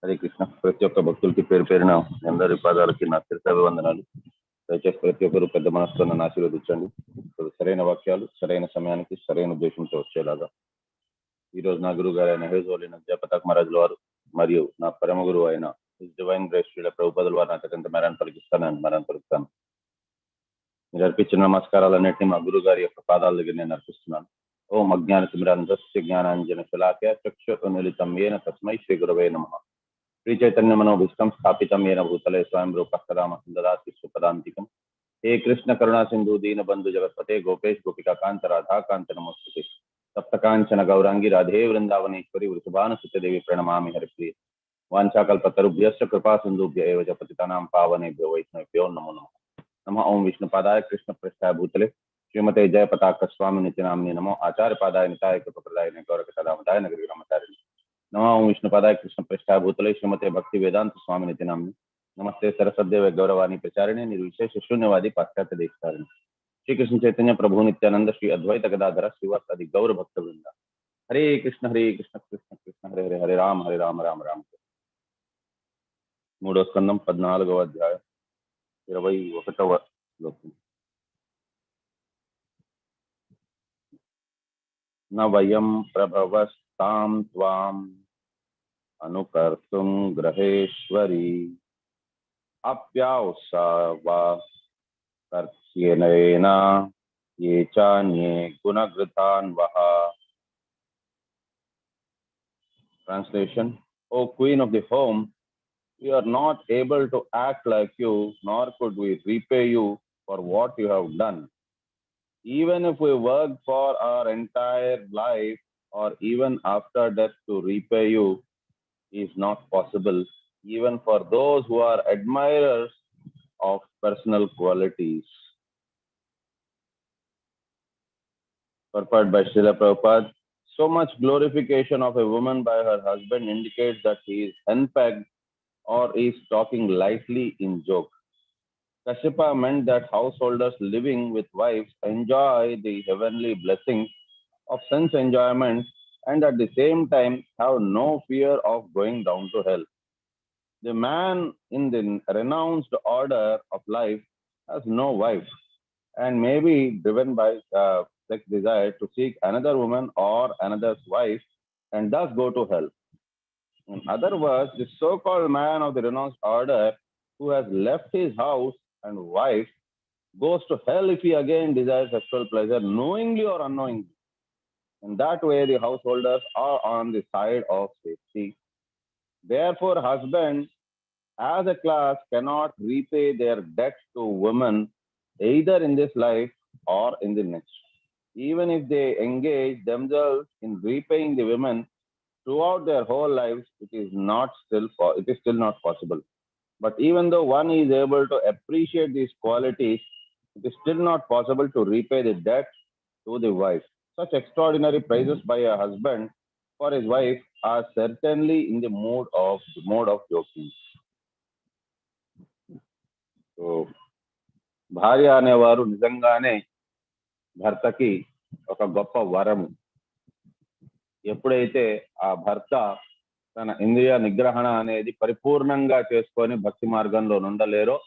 హరే కృష్ణ. ప్రతి ఒక్క భక్తులకి పేరు పేరున అందరి పాదాలకి నా శిరసాభివందనాలు. దయచేసి ప్రతి ఒక్కరు పెద్ద మనసుతో నన్ను ఆశీర్వదించండి. సరైన వాక్యాలు సరైన సమయానికి సరైన ఉద్దేశంతో వచ్చేలాగా ఈరోజు నా గురువు గారు అయిన హేజోలిన జయపతాక్ మహారాజుల వారు మరియు నా పరమ గురువు అయిన డివైన్ గ్రేస్ శ్రీల ప్రభుపాదుల వారు నాకు అత్యంత మేరాన్ని పలుకుతాను. మీరు అర్పించిన నమస్కారాలన్నింటినీ మా గురువు గారి యొక్క పాదాల దగ్గర నేను అర్పిస్తున్నాను. ఓం అజ్ఞాన తిమిరాంధస్య జ్ఞానాంజన శలాఖ్య చక్షుర్మిలితం ఏన తస్మై శ్రీ గురవే నమః. శ్రీ చైతన్య మనోభీష్టం స్థాపితం ఏన భూతలే స్వయం రూప కదామ దదాతి సుపదాంతికం. హే కృష్ణ కరుణా సింధు దీన బంధు జగత్పతే గోపేష్ గోపికా కాంత రాధా కాంత నమోస్తుతే. సప్తకాంచన గౌరాంగి రాధే వృందావనేశ్వరి వృషభానుసుతదేవి ప్రణమామి హరిప్రియ. వాంఛాకల్పతరుభ్యశ్చ కృపా సింధుభ్య ఏవ చ పతితానాం పావనేభ్యో వైష్ణవేభ్యో నమో నమః. నమః. ఓం విష్ణుపాదాయ కృష్ణ పృష్ఠాయ భూతలే శ్రీమతే జయపతాక స్వామి నిత్యనామిని నమో. ఆచార్య పాదాయ నితాయ కృపప్రదాయ గౌరక కదామదాయ నగరి గ్రామచారిణి. నమో. ఓం విష్ణుపాదాయ కృష్ణ పృష్ఠాయ భూతలే శ్రీమతే భక్తి వేదాంత స్వామి నిత్యనామిని నమస్తే. సరస్వదేవ గౌరవాణి ప్రచారిణి నిర్విశేష శూన్యవాది పాశ్చాత్య దేశారిణి. శ్రీకృష్ణ చైతన్య ప్రభు నిత్యానంద శ్రీ అద్వైత గదాధర శ్రీవాసాది గౌర భక్త వృంద. హరే కృష్ణ కృష్ణ కృష్ణ హరే హరే, హరే రామ రామ రామ. మూడో స్కందం 14వ అధ్యాయం 21వ శ్లోకం. న వయం ప్రభవస్తాం త్వాం అనుకర్తుం గ్రహేశ్వరి అప్యావసవా కర్త్యేన ఏ చాన్యే గుణగృతాన్వః. Translation: O Queen of the home, we are not able to act like you, nor could we repay you for what you have done. Even if we work for our entire life or even after death to repay you is not possible, even for those who are admirers of personal qualities. Purport by Srila Prabhupada. So much glorification of a woman by her husband indicates that he is henpecked or is talking lightly in joke. Kashyapa meant that householders living with wives enjoy the heavenly blessings of sense enjoyment and at the same time have no fear of going down to hell. The man in the renounced order of life has no wife and may be driven by sex desire to seek another woman or another's wife and thus go to hell. In other words, the so-called man of the renounced order who has left his house and wife goes to hell if he again desires sexual pleasure knowingly or unknowingly. In that way, the householders are on the side of safety. Therefore, husbands as a class cannot repay their debts to women either in this life or in the next. Even if they engage themselves in repaying the women throughout their whole lives, it is still not possible. But even though one is able to appreciate these qualities, it is still not possible to repay the debt to the wife. Such extraordinary praises by a husband for his wife are certainly in the mode of joking. So, భార్య అనేవారు నిజంగానే భర్తకి ఒక గొప్ప వరము. ఎప్పుడైతే ఆ భర్త తన ఇంద్రియ నిగ్రహణ అనేది పరిపూర్ణంగా చేసుకొని భక్తి మార్గంలో ఉండలేరో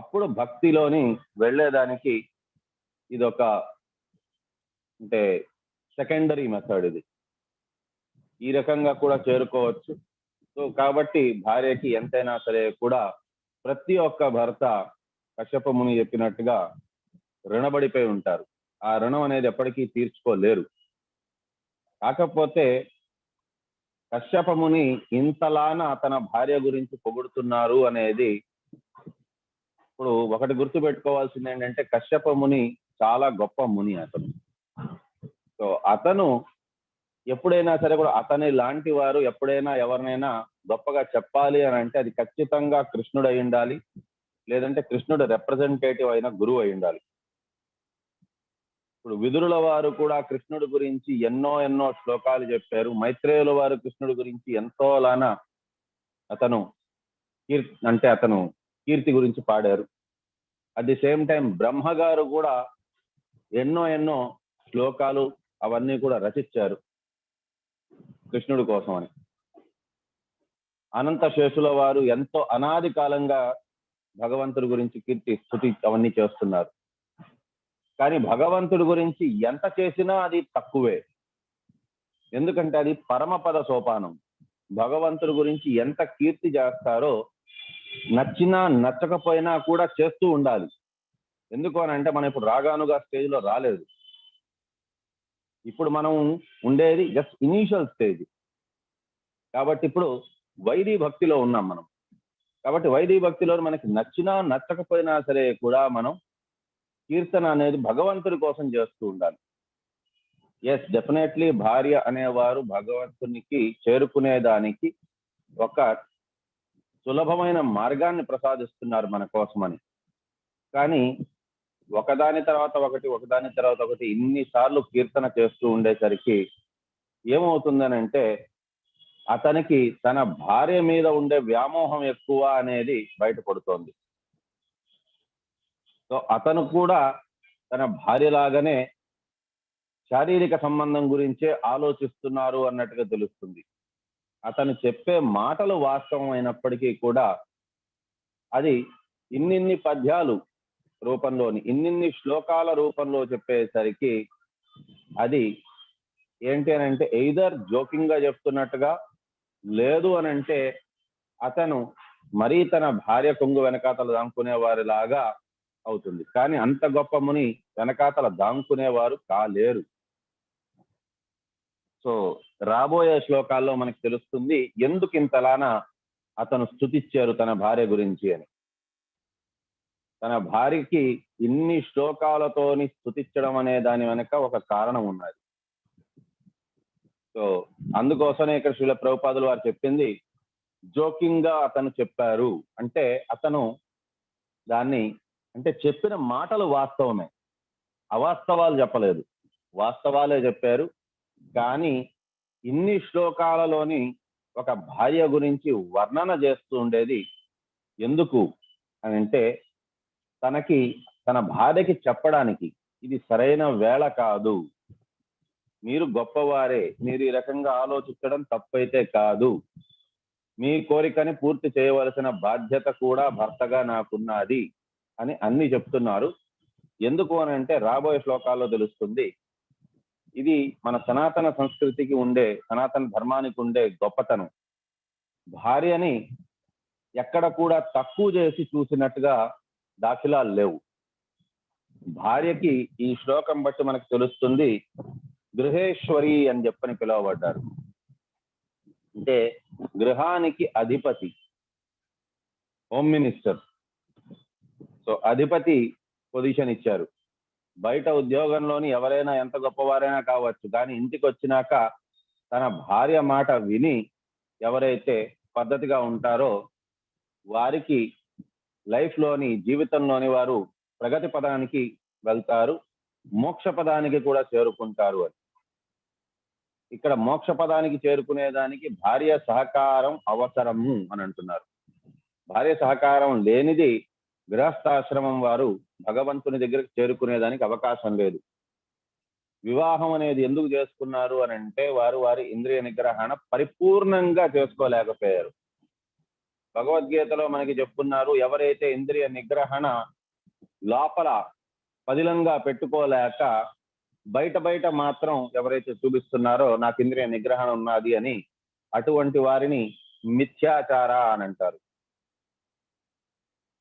అప్పుడు భక్తిలోని వెళ్ళేదానికి ఇదొక అంటే సెకండరీ మెథడ్. ఇది ఈ రకంగా కూడా చేరుకోవచ్చు. సో కాబట్టి భార్యకి ఎంతైనా సరే కూడా ప్రతి ఒక్క భర్త కశ్యప ముని చెప్పినట్టుగా రుణపడిపోయి ఉంటారు. ఆ రుణం అనేది ఎప్పటికీ తీర్చుకోలేరు. కాకపోతే కశ్యప ముని ఇంతలాన తన భార్య గురించి పొగుడుతున్నారు అనేది ఇప్పుడు ఒకటి గుర్తు పెట్టుకోవాల్సింది ఏంటంటే కశ్యప ముని చాలా గొప్ప ముని అతను. సో అతను ఎప్పుడైనా సరే కూడా అతని లాంటి వారు ఎప్పుడైనా ఎవరినైనా గొప్పగా చెప్పాలి అని అంటే అది ఖచ్చితంగా కృష్ణుడు అయి ఉండాలి, లేదంటే కృష్ణుడు రిప్రజెంటేటివ్ అయిన గురువు అయి ఉండాలి. ఇప్పుడు విదురుల వారు కూడా కృష్ణుడి గురించి ఎన్నో శ్లోకాలు చెప్పారు. మైత్రేయుల వారు కృష్ణుడి గురించి ఎంతోలాన అతను కీర్తి గురించి పాడారు. అట్ ది సేమ్ టైం బ్రహ్మగారు కూడా ఎన్నో శ్లోకాలు అవన్నీ కూడా రచించారు కృష్ణుడి కోసం అని. అనంత శేషుల వారు ఎంతో అనాది కాలంగా భగవంతుడి గురించి కీర్తి స్తుతి అవన్నీ చేస్తున్నారు. కానీ భగవంతుడి గురించి ఎంత చేసినా అది తక్కువే. ఎందుకంటే అది పరమపద సోపానం. భగవంతుడి గురించి ఎంత కీర్తి చేస్తారో నచ్చినా నచ్చకపోయినా కూడా చేస్తూ ఉండాలి. ఎందుకు అని అంటే మనం ఇప్పుడు రాగానుగా స్టేజ్లో రాలేదు. ఇప్పుడు మనం ఉండేది జస్ట్ ఇనీషియల్ స్టేజ్. కాబట్టి ఇప్పుడు వైదీ భక్తిలో ఉన్నాం మనం. కాబట్టి వైదీ భక్తిలో మనకి నచ్చినా నచ్చకపోయినా సరే కూడా మనం కీర్తన అనేది భగవంతుడి కోసం చేస్తూ ఉండాలి. ఎస్, డెఫినెట్లీ భార్య అనేవారు భగవంతునికి చేరుకునేదానికి ఒక సులభమైన మార్గాన్ని ప్రసాదిస్తున్నారు మన కోసమని. కానీ ఒకదాని తర్వాత ఒకటి ఇన్నిసార్లు కీర్తన చేస్తూ ఉండేసరికి ఏమవుతుందనంటే అతనికి తన భార్య మీద ఉండే వ్యామోహం ఎక్కువ అనేది బయటపడుతోంది. సో అతను కూడా తన భార్యలాగానే శారీరక సంబంధం గురించే ఆలోచిస్తున్నారు అన్నట్టుగా తెలుస్తుంది. అతను చెప్పే మాటలు వాస్తవం అయినప్పటికీ కూడా అది ఇన్నిన్ని పద్యాలు రూపంలోని ఇన్నిన్ని శ్లోకాల రూపంలో చెప్పేసరికి అది ఏంటి అని అంటే ఎయిదర్ జోకింగ్ గా చెప్తున్నట్టుగా, లేదు అని అంటే అతను మరీ తన భార్య కొంగు వెనకాతలు దాంకునే వారిలాగా అవుతుంది. కానీ అంత గొప్ప ముని వెనకాతల దాంకునేవారు కాలేరు. సో రాబోయే శ్లోకాల్లో మనకు తెలుస్తుంది ఎందుకు ఇంతలానా అతను స్తుతిచ్చారు తన భార్య గురించి అని. తన భార్యకి ఇన్ని శ్లోకాలతోని స్తుతించడం అనే దాని వెనక ఒక కారణం ఉన్నది. సో అందుకోసమే ఇక్కడ శ్రీల ప్రభుపాదులు వారు చెప్పింది జోకింగ్ గా అతను చెప్పారు అంటే అతను దాన్ని అంటే చెప్పిన మాటలు వాస్తవమే, అవాస్తవాలు చెప్పలేదు, వాస్తవాలే చెప్పారు. కానీ ఇన్ని శ్లోకాలలోని ఒక భార్య గురించి వర్ణన చేస్తూ ఉండేది ఎందుకు అని అంటే తన భార్యకి చెప్పడానికి ఇది సరైన వేళ కాదు, మీరు గొప్పవారే, మీరు ఈ రకంగా ఆలోచించడం తప్పైతే కాదు, మీ కోరికని పూర్తి చేయవలసిన బాధ్యత కూడా భర్తగా నాకున్నది అని అన్ని చెప్తున్నారు. ఎందుకు అని అంటే రాబోయే శ్లోకాల్లో తెలుస్తుంది. ఇది మన సనాతన సంస్కృతికి ఉండే, సనాతన ధర్మానికి ఉండే గొప్పతనం. భార్యని ఎక్కడ కూడా తక్కువ చేసి చూసినట్టుగా దాఖలాలు లేవు. భార్యకి ఈ శ్లోకం బట్టి మనకు తెలుస్తుంది గృహేశ్వరి అని చెప్పని పిలువబడ్డారు. అంటే గృహానికి అధిపతి, హోమ్ మినిస్టర్. సో అధిపతి పొజిషన్ ఇచ్చారు. బయట ఉద్యోగంలోని ఎవరైనా ఎంత గొప్పవారైనా కావచ్చు, కానీ ఇంటికి వచ్చినాక తన భార్య మాట విని ఎవరైతే పద్ధతిగా ఉంటారో వారికి లైఫ్లోని జీవితంలోని వారు ప్రగతి పదానికి వెళ్తారు, మోక్ష పదానికి కూడా చేరుకుంటారు అని. ఇక్కడ మోక్ష పదానికి చేరుకునేదానికి భార్య సహకారం అవసరము అని అంటున్నారు. భార్య సహకారం లేనిది గృహస్థాశ్రమం వారు భగవంతుని దగ్గరికి చేరుకునేదానికి అవకాశం లేదు. వివాహం అనేది ఎందుకు చేసుకున్నారు అని అంటే వారి ఇంద్రియ నిగ్రహణ పరిపూర్ణంగా చేసుకోలేకపోయారు. భగవద్గీతలో మనకి చెప్పున్నారు, ఎవరైతే ఇంద్రియ నిగ్రహణ లోపల పదిలంగా పెట్టుకోలేక బయట మాత్రం ఎవరైతే చూపిస్తున్నారో నాకు ఇంద్రియ నిగ్రహణ ఉన్నది అని, అటువంటి వారిని మిథ్యాచార అని అంటారు.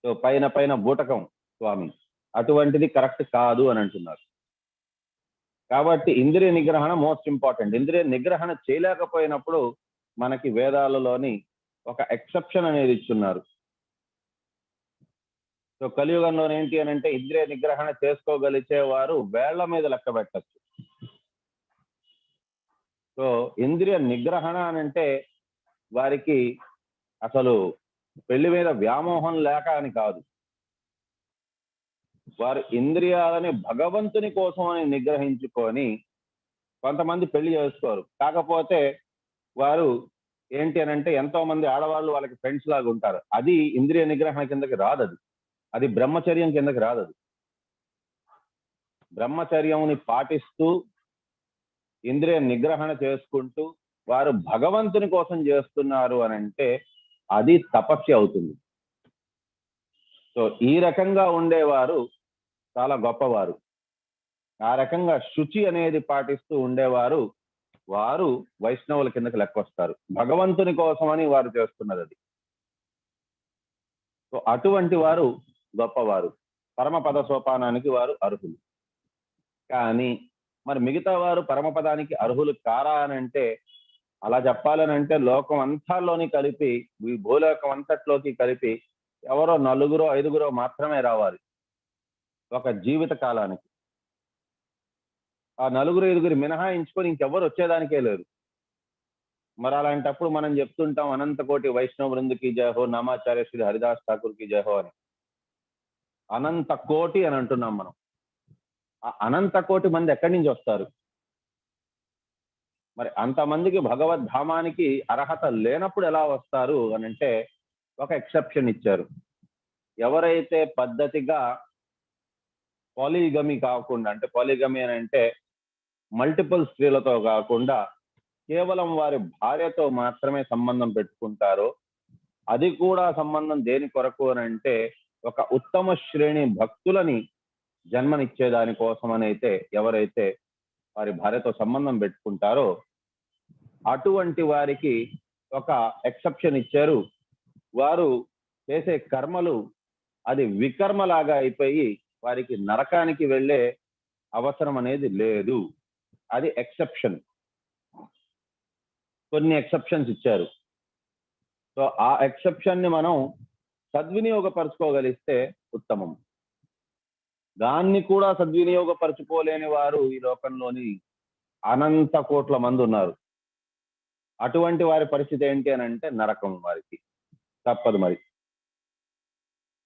సో పైన బూటకం స్వామి, అటువంటిది కరెక్ట్ కాదు అని అంటున్నారు. కాబట్టి ఇంద్రియ నిగ్రహణ మోస్ట్ ఇంపార్టెంట్. ఇంద్రియ నిగ్రహణ చేయలేకపోయినప్పుడు మనకి వేదాలలోని ఒక ఎక్సెప్షన్ అనేది ఇస్తున్నారు. సో కలియుగంలో ఏంటి అని అంటే ఇంద్రియ నిగ్రహణ చేసుకోగలిగే వారు వేళ్ల మీద లెక్క పెట్టచ్చు. సో ఇంద్రియ నిగ్రహణ అని అంటే వారికి అసలు పెళ్లి మీద వ్యామోహం లేక అని కాదు, వారు ఇంద్రియాలని భగవంతుని కోసం అని నిగ్రహించుకొని, కొంతమంది పెళ్లి చేసుకోరు, కాకపోతే వారు ఏంటి అని అంటే ఎంతో మంది ఆడవాళ్ళు వాళ్ళకి ఫ్రెండ్స్ లాగా ఉంటారు. అది ఇంద్రియ నిగ్రహణ కిందకి రాదు, అది బ్రహ్మచర్యం కిందకి రాదు. బ్రహ్మచర్యంని పాటిస్తూ ఇంద్రియ నిగ్రహణ చేసుకుంటూ వారు భగవంతుని కోసం చేస్తున్నారు అని అంటే అది తపస్య అవుతుంది. సో ఈ రకంగా ఉండేవారు చాలా గొప్పవారు. ఆ రకంగా శుచి అనేది పాటిస్తూ ఉండేవారు వారు వైష్ణవుల కిందకి లెక్కొస్తారు. భగవంతుని కోసమని వారు చేస్తున్నది అది. సో అటువంటి వారు గొప్పవారు, పరమపద సోపానానికి వారు అర్హులు. కానీ మరి మిగతా వారు పరమపదానికి అర్హులు కారా అని అంటే, అలా చెప్పాలనంటే లోకం అంతాల్లోని కలిపి, ఈ భూలోకం అంతట్లోకి కలిపి ఎవరో 4, 5 మాత్రమే రావాలి ఒక జీవిత కాలానికి. ఆ 4, 5 మినహాయించుకొని ఇంకెవ్వరు వచ్చేదానికే లేరు. మరి అలాంటప్పుడు మనం చెప్తుంటాం అనంత కోటి వైష్ణవ బృందకి జయహో, నామాచార్య శ్రీ హరిదాస్ ఠాకూర్ కి జయహో అని. అనంత కోటి అని అంటున్నాం మనం. ఆ అనంత కోటి మంది ఎక్కడి నుంచి వస్తారు? మరి అంతమందికి భగవద్ధామానికి అర్హత లేనప్పుడు ఎలా వస్తారు అని అంటే ఒక ఎక్సెప్షన్ ఇచ్చారు. ఎవరైతే పద్ధతిగా పాలిగమి కాకుండా, అంటే పాలిగమి అని అంటే మల్టిపుల్ స్త్రీలతో కాకుండా కేవలం వారి భార్యతో మాత్రమే సంబంధం పెట్టుకుంటారో, అది కూడా సంబంధం దేని కొరకు అని అంటే ఒక ఉత్తమ శ్రేణి భక్తులని జన్మనిచ్చేదాని కోసమనైతే ఎవరైతే వారి భార్యతో సంబంధం పెట్టుకుంటారో అటువంటి వారికి ఒక ఎక్సెప్షన్ ఇచ్చారు. వారు చేసే కర్మలు అది వికర్మలాగా అయిపోయి వారికి నరకానికి వెళ్ళే అవసరం అనేది లేదు. అది ఎక్సెప్షన్. కొన్ని ఎక్సెప్షన్స్ ఇచ్చారు. సో ఆ ఎక్సెప్షన్ ని మనం సద్వినియోగపరచుకోగలిస్తే ఉత్తమం. దాన్ని కూడా సద్వినియోగపరచుకోలేని వారు ఈ లోకంలోని అనంత కోట్ల మంది ఉన్నారు. అటువంటి వారి పరిస్థితి ఏంటి అని అంటే నరకం వారికి తప్పదు మరి.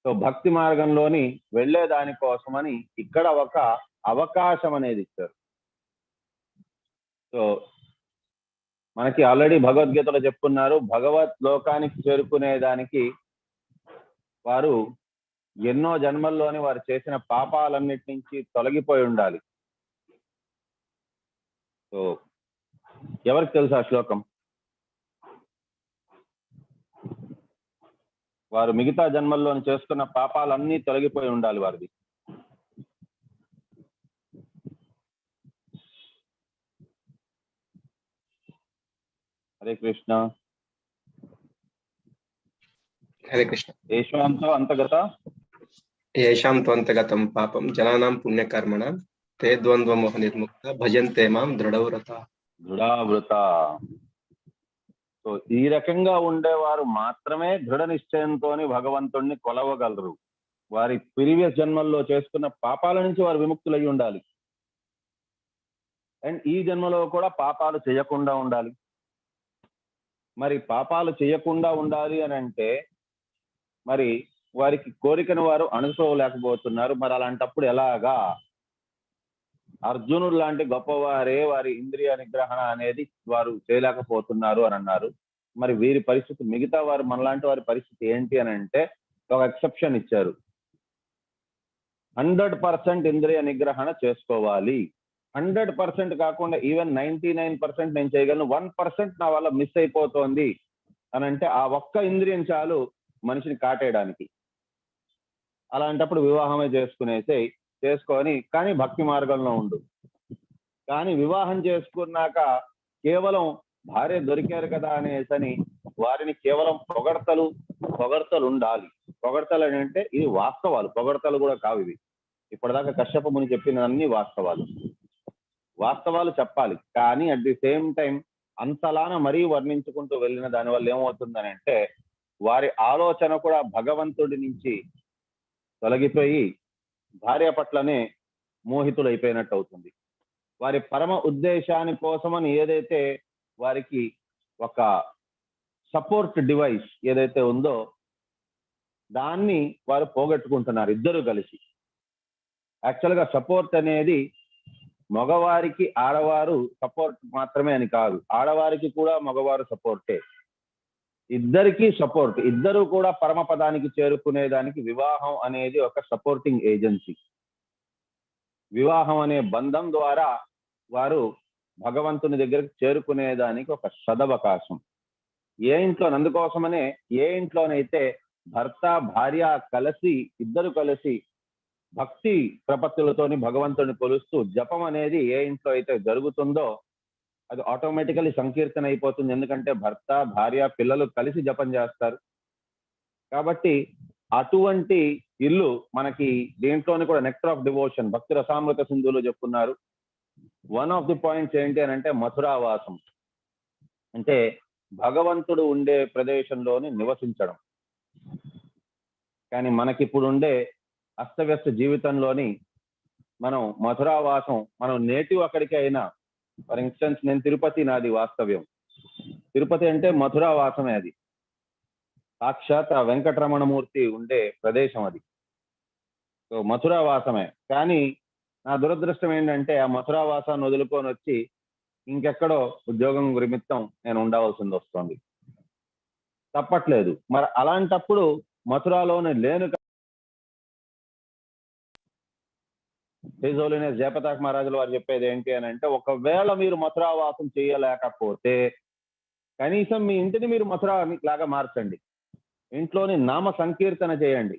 సో భక్తి మార్గంలోని వెళ్ళే దానికోసమని ఇక్కడ ఒక అవకాశం అనేది ఇచ్చారు. సో మనకి ఆల్రెడీ భగవద్గీతలో చెప్పుకున్నారు, భగవత్ లోకానికి చేరుకునేదానికి వారు ఎన్నో జన్మల్లోని వారు చేసిన పాపాలన్నిటి నుంచి తొలగిపోయి ఉండాలి. సో ఎవరికి తెలుసు ఆ శ్లోకం? వారు మిగతా జన్మల్లోని చేసుకున్న పాపాలన్నీ తొలగిపోయి ఉండాలి వారిది. హరే కృష్ణ. హరే కృష్ణ. ఏషాం త్వంతగతం పాపం జనానాం పుణ్యకర్మణ తే ద్వంద్వ మోహ నిర్ముక్త భజంతే మాం దృఢవ్రత. సో ఈ రకంగా ఉండేవారు మాత్రమే దృఢ నిశ్చయంతో భగవంతుణ్ణి కొలవగలరు. వారి ప్రీవియస్ జన్మల్లో చేసుకున్న పాపాల నుంచి వారు విముక్తులై ఉండాలి. అండ్ ఈ జన్మలో కూడా పాపాలు చేయకుండా ఉండాలి. మరి పాపాలు చేయకుండా ఉండాలి అని అంటే మరి వారికి కోరికను వారు అణుకోలేకపోతున్నారు. మరి అలాంటప్పుడు ఎలాగా? అర్జునుడు లాంటి గొప్పవారే వారి ఇంద్రియ నిగ్రహణ అనేది వారు చేయలేకపోతున్నారు అని అన్నారు. మరి వీరి పరిస్థితి, మిగతా వారు మనలాంటి వారి పరిస్థితి ఏంటి అని అంటే ఒక ఎక్సెప్షన్ ఇచ్చారు. 100% ఇంద్రియ నిగ్రహణ చేసుకోవాలి. 100% కాకుండా ఈవెన్ 99% నేను చేయగలను, 1% నా వల్ల మిస్ అయిపోతోంది అని అంటే ఆ ఒక్క ఇంద్రియం చాలు మనిషిని కాటేయడానికి. అలాంటప్పుడు వివాహమే చేసుకొని కానీ భక్తి మార్గంలో ఉండు. కానీ వివాహం చేసుకున్నాక కేవలం భార్య దొరికారు కదా అనేసని వారిని కేవలం పొగడ్తలు ఉండాలి. పొగడ్తలు అని అంటే ఇది వాస్తవాలు, పొగడ్తలు కూడా కావు ఇవి. ఇప్పటిదాకా కశ్యప ముని చెప్పినవన్నీ వాస్తవాలు చెప్పాలి. కానీ అట్ ది సేమ్ టైం అంతలాన మరీ వర్ణించుకుంటూ వెళ్ళిన దానివల్ల ఏమవుతుందని అంటే వారి ఆలోచన కూడా భగవంతుడి నుంచి తొలగిపోయి భార్య పట్లనే మోహితులైపోయినట్టు అవుతుంది. వారి పరమ ఉద్దేశాని కోసమని ఏదైతే వారికి ఒక సపోర్ట్ డివైస్ ఏదైతే ఉందో దాన్ని వారు పోగొట్టుకుంటున్నారు ఇద్దరు కలిసి. యాక్చువల్గా సపోర్ట్ అనేది మగవారికి ఆడవారు సపోర్ట్ మాత్రమే అని కాదు, ఆడవారికి కూడా మగవారు సపోర్టే. ఇద్దరికి సపోర్ట్. ఇద్దరు కూడా పరమపదానికి చేరుకునేదానికి వివాహం అనేది ఒక సపోర్టింగ్ ఏజెన్సీ. వివాహం అనే బంధం ద్వారా వారు భగవంతుని దగ్గరకు చేరుకునేదానికి ఒక సదవకాశం. ఏ ఇంట్లో, అందుకోసమనే ఏ ఇంట్లోనైతే భర్త భార్య కలిసి, ఇద్దరు కలిసి భక్తి ప్రపత్తులతోని భగవంతుని కొలుస్తూ జపం అనేది ఏ ఇంట్లో అయితే జరుగుతుందో అది ఆటోమేటికలీ సంకీర్తన అయిపోతుంది. ఎందుకంటే భర్త భార్య పిల్లలు కలిసి జపం చేస్తారు కాబట్టి అటువంటి ఇల్లు మనకి దీంట్లోని కూడా నెక్టర్ ఆఫ్ డివోషన్, భక్తి రసామృత సింధులు చెప్పున్నారు. వన్ ఆఫ్ ది పాయింట్స్ ఏంటి అని అంటే మథురావాసం అంటే భగవంతుడు ఉండే ప్రదేశంలోని నివసించడం. కానీ మనకిప్పుడు ఉండే అస్తవ్యస్త జీవితంలోని మనం మథురావాసం, మనం నేటివ్ అక్కడికి అయినా, ఫర్ ఇన్స్టెన్స్ నేను తిరుపతి, నాది వాస్తవ్యం తిరుపతి అంటే మథురావాసమే. అది సాక్షాత్ ఆ వెంకటరమణమూర్తి ఉండే ప్రదేశం అది. సో మథురావాసమే. కానీ నా దురదృష్టం ఏంటంటే ఆ మథురావాసాన్ని వదులుకొని వచ్చి ఇంకెక్కడో ఉద్యోగం నిమిత్తం నేను ఉండవలసింది వస్తుంది. తప్పట్లేదు. మరి అలాంటప్పుడు మథురాలోనే లేను జయపతాక్ మహారాజుల వారు చెప్పేది ఏంటి అని అంటే, ఒకవేళ మీరు మథురావాసం చేయలేకపోతే కనీసం మీ ఇంటిని మీరు మథురా లాగా మార్చండి. ఇంట్లోని నామ సంకీర్తన చేయండి.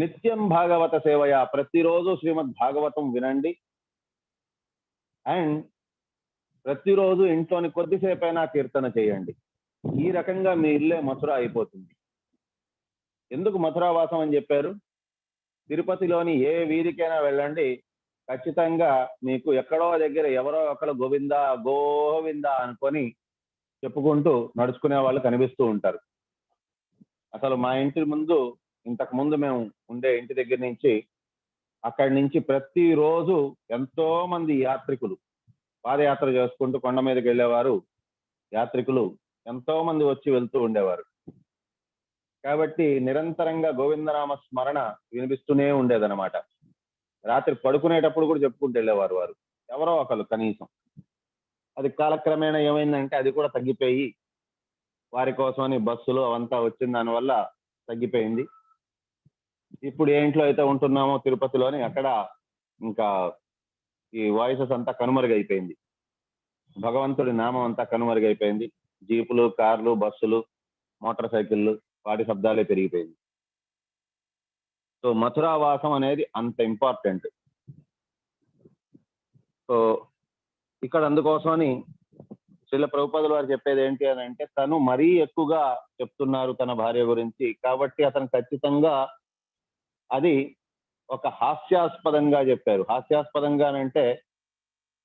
నిత్యం భాగవత సేవయ, ప్రతిరోజు శ్రీమద్ భాగవతం వినండి. అండ్ ప్రతిరోజు ఇంట్లోని కొద్దిసేపైనా కీర్తన చేయండి. ఈ రకంగా మీ ఇల్లే మథుర అయిపోతుంది. ఎందుకు మథురావాసం అని చెప్పారు? తిరుపతిలోని ఏ వీధికైనా వెళ్ళండి, ఖచ్చితంగా మీకు ఎక్కడో దగ్గర ఎవరో ఒకరు గోవింద గోవింద అనుకొని చెప్పుకుంటూ నడుచుకునే వాళ్ళు కనిపిస్తూ ఉంటారు. అసలు మా ఇంటి ముందు, ఇంతకు ముందు మేము ఉండే ఇంటి దగ్గర నుంచి అక్కడి నుంచి ప్రతిరోజు ఎంతో మంది యాత్రికులు పాదయాత్ర చేసుకుంటూ కొండ మీదకి వెళ్ళేవారు. యాత్రికులు ఎంతో మంది వచ్చి వెళ్తూ ఉండేవారు. కాబట్టి నిరంతరంగా గోవిందనామ స్మరణ వినిపిస్తూనే ఉండేదన్నమాట. రాత్రి పడుకునేటప్పుడు కూడా చెప్పుకుంటూ వెళ్ళేవారు వారు, ఎవరో ఒకరు కనీసం. అది కాలక్రమేణా ఏమైందంటే అది కూడా తగ్గిపోయి, వారి కోసమని బస్సులు అవంతా వచ్చిన దానివల్ల తగ్గిపోయింది. ఇప్పుడు ఏ ఇంట్లో అయితే ఉంటున్నామో తిరుపతిలోని, అక్కడ ఇంకా ఈ వాయిసెస్ అంతా కనుమరుగైపోయింది. భగవంతుడి నామం అంతా కనుమరుగైపోయింది. జీపులు, కార్లు, బస్సులు, మోటార్ సైకిళ్ళు, వాటి శబ్దాలే పెరిగిపోయింది. సో మథురావాసం అనేది అంత ఇంపార్టెంట్. సో ఇక్కడ అందుకోసమని శ్రీల ప్రభుపాదుల వారు చెప్పేది ఏంటి అని అంటే, తను మరీ ఎక్కువగా చెప్తున్నారు తన భార్య గురించి, కాబట్టి అతను ఖచ్చితంగా అది ఒక హాస్యాస్పదంగా చెప్పారు. హాస్యాస్పదంగా అంటే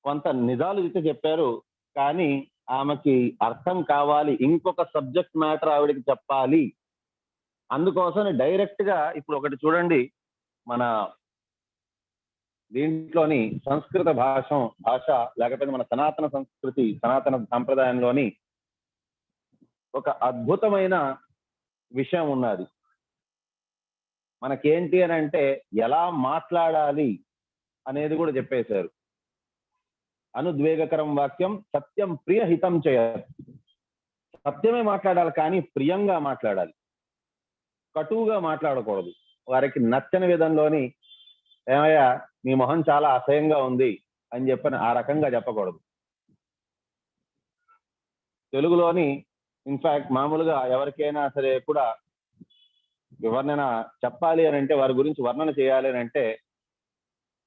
కొంత నిజాలు అయితే చెప్పారు, కానీ ఆమెకి అర్థం కావాలి, ఇంకొక సబ్జెక్ట్ మ్యాటర్ ఆవిడకి చెప్పాలి. అందుకోసం డైరెక్ట్ గా ఇప్పుడు ఒకటి చూడండి, మన దీంట్లోని సంస్కృత భాష లేకపోతే మన సనాతన సంస్కృతి, సనాతన సాంప్రదాయంలోని ఒక అద్భుతమైన విషయం ఉన్నది. మనకేంటి అని అంటే ఎలా మాట్లాడాలి అనేది కూడా చెప్పేశారు. అనుద్వేగకరం వాక్యం సత్యం ప్రియ హితం చేయదు. సత్యమే మాట్లాడాలి, కానీ ప్రియంగా మాట్లాడాలి. కటువుగా మాట్లాడకూడదు. వారికి నచ్చని విధంలోని ఏమయ్యా నీ మొహం చాలా అసహ్యంగా ఉంది అని చెప్పని ఆ రకంగా చెప్పకూడదు. తెలుగులోని ఇన్ఫాక్ట్ మామూలుగా ఎవరికైనా సరే కూడా ఎవరినైనా చెప్పాలి అని అంటే, వారి గురించి వర్ణన చేయాలి అని అంటే,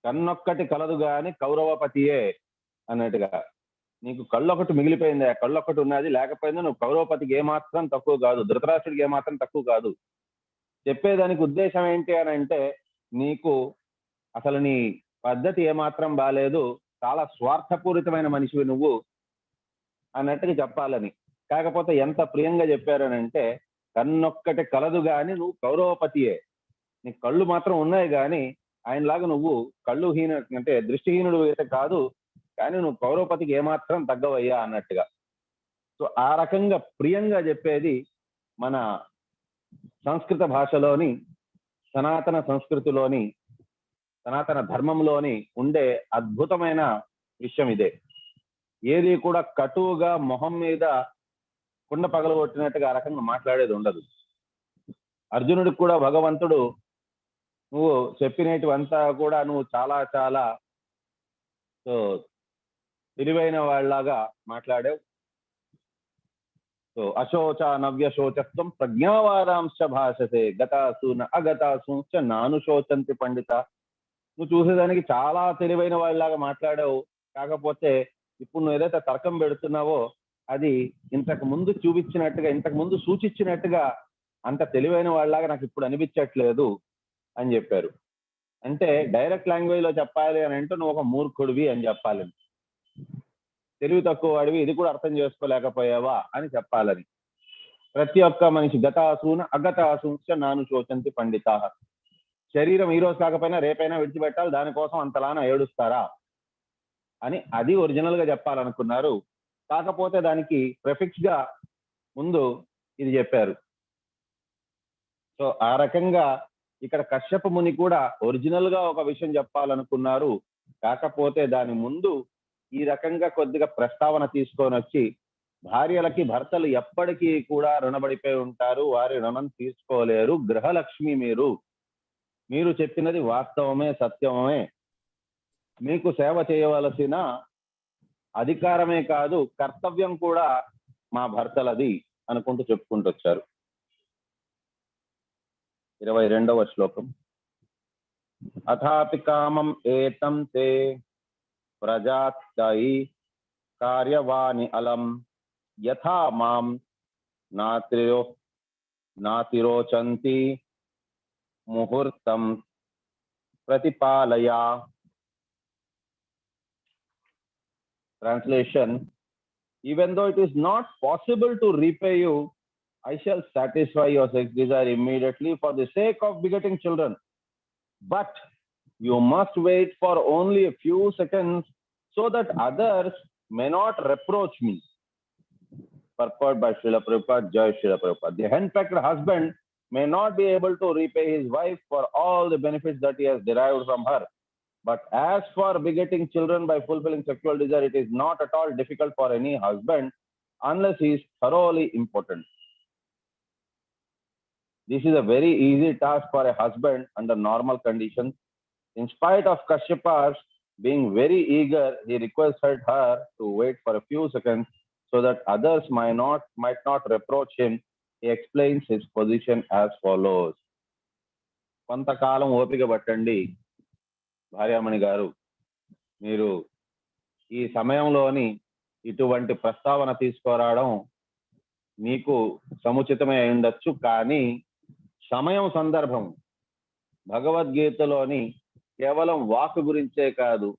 కన్నొక్కటి కలదు గాని కౌరవపతియే అన్నట్టుగా, నీకు కళ్ళొకటి మిగిలిపోయింది, కళ్ళొక్కటి ఉన్నది, లేకపోయింది నువ్వు కౌరవపతికి ఏమాత్రం తక్కువ కాదు, ధృతరాష్ట్రుడికి ఏమాత్రం తక్కువ కాదు. చెప్పేదానికి ఉద్దేశం ఏంటి అని అంటే, నీకు అసలు నీ పద్ధతి ఏమాత్రం బాలేదు, చాలా స్వార్థపూరితమైన మనిషివి నువ్వు అన్నట్టుగా చెప్పాలని. కాకపోతే ఎంత ప్రియంగా చెప్పారని అంటే, కన్నొక్కటి కలదు గాని నువ్వు కౌరవపతియే, నీ కళ్ళు మాత్రం ఉన్నాయి కానీ ఆయనలాగా నువ్వు కళ్ళు అంటే దృష్టిహీనుడు అయితే కాదు, కానీ నువ్వు కౌరవపతికి ఏమాత్రం తగ్గవయ్యా అన్నట్టుగా. సో ఆ రకంగా ప్రియంగా చెప్పేది మన సంస్కృత భాషలోని, సనాతన సంస్కృతిలోని, సనాతన ధర్మంలోని ఉండే అద్భుతమైన విషయం ఇదే. ఏది కూడా కటువుగా మొహం మీద కుండ పగలగొట్టినట్టుగా ఆ రకంగా మాట్లాడేది ఉండదు. అర్జునుడికి కూడా భగవంతుడు నువ్వు చెప్పినటువంతా కూడా నువ్వు చాలా చాలా తెలివైన వాళ్ళలాగా మాట్లాడావు, So ashocha navya shochastvam prajnavaramscha bhashate gatasu na agatasu cha nanu shochanti pandita. నువ్వు చూసేదానికి చాలా తెలివైన వాళ్ళలాగా మాట్లాడావు, కాకపోతే ఇప్పుడు నువ్వు ఏదైతే తర్కం పెడుతున్నావో అది ఇంతకు ముందు చూపించినట్టుగా, ఇంతకు ముందు సూచించినట్టుగా అంత తెలివైన వాళ్ళలాగా నాకు ఇప్పుడు అనిపించట్లేదు అని చెప్పారు. అంటే డైరెక్ట్ లాంగ్వేజ్ లో చెప్పాలి అని అంటే నువ్వు ఒక మూర్ఖుడివి అని చెప్పాలని, తెలివి తక్కువ వాడివి, ఇది కూడా అర్థం చేసుకోలేకపోయావా అని చెప్పాలని. ప్రతి ఒక్క మనిషి గతాసూన అగతాసూచ నాను శోచంతి పండితా. శరీరం ఈ రోజు కాకపోయినా రేపైనా విడిచిపెట్టాలి, దానికోసం అంతలానా ఏడుస్తారా అని అది ఒరిజినల్ గా చెప్పాలనుకున్నారు. కాకపోతే దానికి ప్రిఫిక్స్ గా ముందు ఇది చెప్పారు. సో ఆ రకంగా ఇక్కడ కశ్యప ముని కూడా ఒరిజినల్ గా ఒక విషయం చెప్పాలనుకున్నారు, కాకపోతే దాని ముందు ఈ రకంగా కొద్దిగా ప్రస్తావన తీసుకొని వచ్చి, భార్యలకి భర్తలు ఎప్పటికీ కూడా రుణపడిపోయి ఉంటారు, వారి రుణం తీసుకోలేరు, గృహలక్ష్మి మీరు చెప్పినది వాస్తవమే, సత్యమే, మీకు సేవ చేయవలసిన అధికారమే కాదు కర్తవ్యం కూడా మా భర్తలది అనుకుంటూ చెప్పుకుంటూ వచ్చారు. 22వ శ్లోకం. అథాపి కామం ఏతం తే ప్రజాత్యై కార్యవాణి అలం యథా మాం నాతిరోచంతి ముహూర్తం ప్రతిపాలయా. Translation: even though it is not possible to repay you, I shall satisfy your sex desire immediately for the sake of begetting children. But you must wait for only a few seconds so that others may not reproach me. Purport by Srila Prabhupada, Jai Srila Prabhupada. The henpecked husband may not be able to repay his wife for all the benefits that he has derived from her. But as for begetting children by fulfilling sexual desire, it is not at all difficult for any husband unless he is thoroughly impotent. This is a very easy task for a husband under normal conditions. In spite of Kashyapa being very eager, he requested her to wait for a few seconds so that others might not reproach him. He explains his position as follows. కొంతకాలం ఓపిక పట్టండి భార్యామణి గారు, మీరు ఈ సమయంలోని ఇటువంటి ప్రస్తావన తీసుకురావడం మీకు సముచితమే అయి ఉండొచ్చు, కానీ సమయం సందర్భం భగవద్గీతలోని కేవలం వాక్ గురించే కాదు,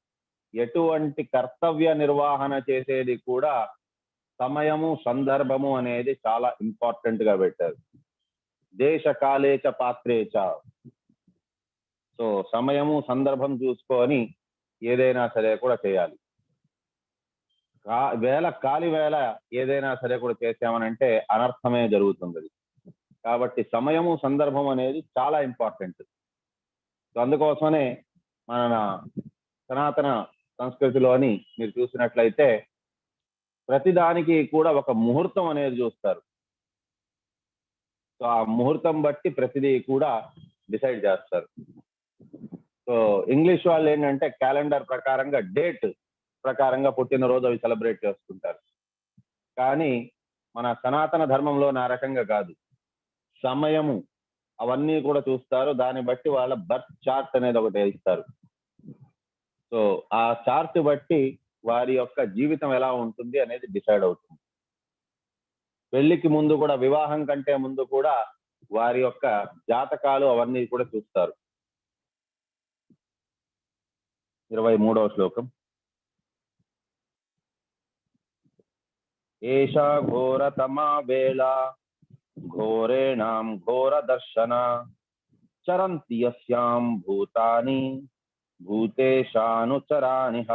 ఎటువంటి కర్తవ్య నిర్వహణ చేసేది కూడా సమయము సందర్భము అనేది చాలా ఇంపార్టెంట్ గా పెట్టారు. దేశ కాలేచ పాత్రేచ. సో సమయము సందర్భం చూసుకొని ఏదైనా సరే కూడా చేయాలి. కాలి వేళ ఏదైనా సరే కూడా చేసామనంటే అనర్థమే జరుగుతుంది. కాబట్టి సమయము సందర్భం అనేది చాలా ఇంపార్టెంట్. సో అందుకోసమనే మన సనాతన సంస్కృతిలోని మీరు చూసినట్లయితే ప్రతిదానికి కూడా ఒక ముహూర్తం అనేది చూస్తారు. సో ఆ ముహూర్తం బట్టి ప్రతిదీ కూడా డిసైడ్ చేస్తారు. సో ఇంగ్లీష్ వాళ్ళు ఏంటంటే క్యాలెండర్ ప్రకారంగా, డేట్ ప్రకారంగా పుట్టినరోజు అవి సెలబ్రేట్ చేసుకుంటారు. కానీ మన సనాతన ధర్మంలో ఆ రకంగా కాదు, సమయము అవన్నీ కూడా చూస్తారు. దాన్ని బట్టి వాళ్ళ బర్త్ చార్ట్ అనేది ఒకటి ఇస్తారు. సో ఆ చార్ట్ బట్టి వారి యొక్క జీవితం ఎలా ఉంటుంది అనేది డిసైడ్ అవుతుంది. పెళ్లికి ముందు కూడా, వివాహం కంటే ముందు కూడా వారి యొక్క జాతకాలు అవన్నీ కూడా చూస్తారు. 23వ శ్లోకం. ఏషా ఘోరతమా వేళ ఘోరేణాం ఘోర దర్శన చరంతి యస్యాం భూతాని భూతేశానుచరాణిహ.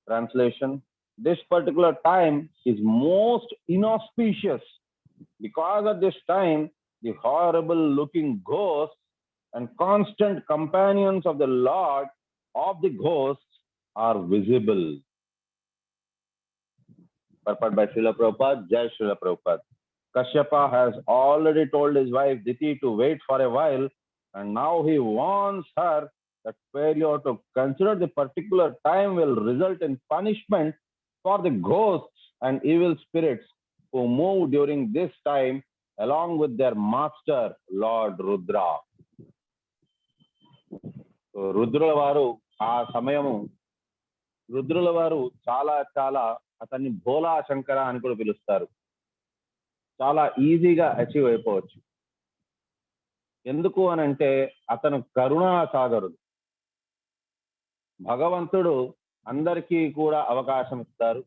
Translation: this particular time is most inauspicious because at this time the horrible looking ghosts and constant companions of the Lord of the ghosts are visible. Purport by Srila Prabhupada, Jai Srila Prabhupada. Kashyapa has already told his wife Diti to wait for a while, and now he warns her that failure to consider the particular time will result in punishment for the ghosts and evil spirits who move during this time along with their master, Lord Rudra. So, రుద్రుల వారు ఆ సమయము రుద్రుల వారు చాలా చాలా అతన్ని భోలా శంకర అని కూడా పిలుస్తారు. చాలా ఈజీగా అచీవ్ అయిపోవచ్చు. ఎందుకు అనంటే అతను కరుణా సాగరుడు. భగవంతుడు అందరికీ కూడా అవకాశం ఇస్తారు.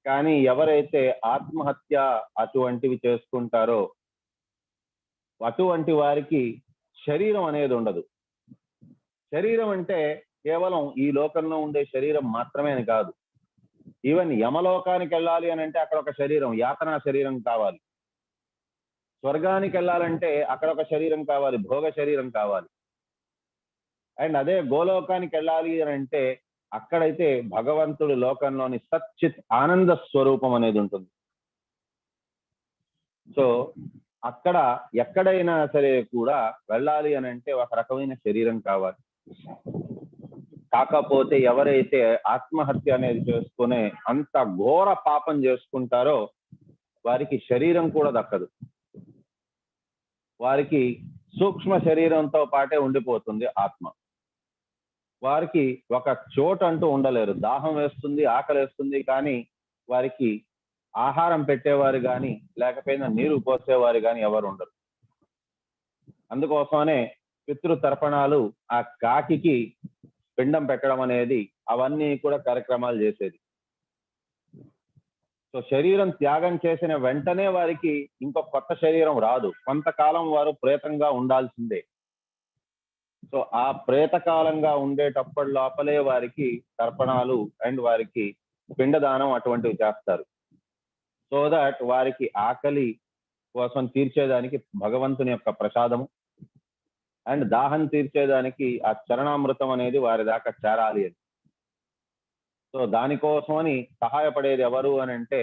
కానీ ఎవరైతే ఆత్మహత్య అటువంటివి చేసుకుంటారో అటువంటి వారికి శరీరం అనేది ఉండదు. శరీరం అంటే కేవలం ఈ లోకంలో ఉండే శరీరం మాత్రమే అని కాదు. ఈవెన్ యమలోకానికి వెళ్ళాలి అని అంటే అక్కడ ఒక శరీరం, యాతనా శరీరం కావాలి. స్వర్గానికి వెళ్ళాలంటే అక్కడ ఒక శరీరం కావాలి, భోగ శరీరం కావాలి. అండ్ అదే గోలోకానికి వెళ్ళాలి అని అంటే అక్కడైతే భగవంతుడు లోకంలోని సచ్చిత్ ఆనంద స్వరూపం అనేది ఉంటుంది. సో అక్కడ ఎక్కడైనా సరే కూడా వెళ్ళాలి అని అంటే ఒక రకమైన శరీరం కావాలి. కాకపోతే ఎవరైతే ఆత్మహత్య అనేది చేసుకునే అంత ఘోర పాపం చేసుకుంటారో వారికి శరీరం కూడా దక్కదు. వారికి సూక్ష్మ శరీరంతో పాటే ఉండిపోతుంది ఆత్మ. వారికి ఒక చోటు అంటూ ఉండలేరు. దాహం వేస్తుంది, ఆకలి వేస్తుంది, కానీ వారికి ఆహారం పెట్టేవారు కానీ లేకపోయినా నీరు పోసేవారు కానీ ఎవరు ఉండరు. అందుకోసమనే పితృతర్పణాలు, ఆ కాకికి పిండం పెట్టడం అనేది, అవన్నీ కూడా కార్యక్రమాలు చేసేది. సో శరీరం త్యాగం చేసిన వెంటనే వారికి ఇంకో కొత్త శరీరం రాదు. కొంతకాలం వారు ప్రేతంగా ఉండాల్సిందే. సో ఆ ప్రేతకాలంగా ఉండేటప్పటి లోపలే వారికి తర్పణాలు అండ్ వారికి పిండదానం అటువంటివి చేస్తారు. సో దట్ వారికి ఆకలి కోసం తీర్చేదానికి భగవంతుని యొక్క ప్రసాదము అండ్ దాహం తీర్చేదానికి ఆ చరణామృతం అనేది వారి దాకా చేరాలి అని. సో దానికోసమని సహాయపడేది ఎవరు అని అంటే